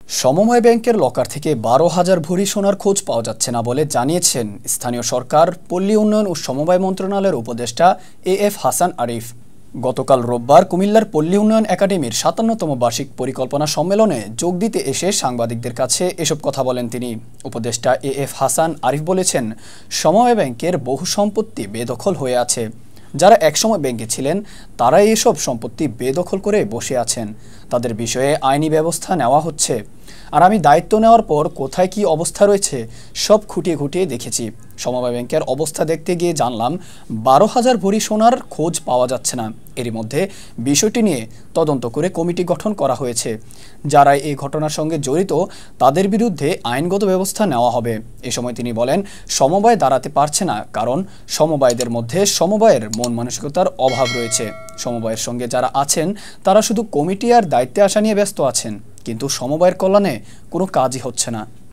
সমবায় ব্যাংকের লকার থেকে ১২,০০০ ভরি সোনার খোঁজ পাওয়া যাচ্ছে না বলে জানিয়েছেন স্থানীয় সরকার, পল্লী উন্নয়ন ও সমবায় মন্ত্রণালয়ের উপদেষ্টা এএফ হাসান আরিফ। গতকাল রোববার কুমিল্লার পল্লী উন্নয়ন একাডেমির ৫৭তম বার্ষিক পরিকল্পনা সম্মেলনে যোগ দিতে এসে সাংবাদিকদের কাছে এসব কথা বলেন তিনি। উপদেষ্টা এএফ হাসান আরিফ বলেছেন, সমবায় ব্যাংকের বহু সম্পত্তি বেদখল হয়ে আছে। যারা একসময় ব্যাংকে ছিলেন তারাই এসব সম্পত্তি বেদখল করে বসে আছেন। তাদের বিষয়ে আইনি ব্যবস্থা নেওয়া হচ্ছে। আর আমি দায়িত্ব নেওয়ার পর কোথায় কি অবস্থা রয়েছে সব খুঁটিয়ে খুঁটিয়ে দেখেছি। সমবায় ব্যাংকের অবস্থা দেখতে গিয়ে জানলাম ১২,০০০ ভরি সোনার খোঁজ পাওয়া যাচ্ছে না। এরই মধ্যে বিষয়টি নিয়ে তদন্ত করে কমিটি গঠন করা হয়েছে। যারা এই ঘটনার সঙ্গে জড়িত তাদের বিরুদ্ধে আইনগত ব্যবস্থা নেওয়া হবে। এ সময় তিনি বলেন, সমবায় দাঁড়াতে পারছে না কারণ সমবায়দের মধ্যে সমবায়ের মন মানসিকতার অভাব রয়েছে। সমবায়ের সঙ্গে যারা আছেন তারা শুধু কমিটি আর দায়িত্বে আসা নিয়ে ব্যস্ত আছেন, কিন্তু সমবায়ের কল্যাণে কোনো কাজই হচ্ছে না।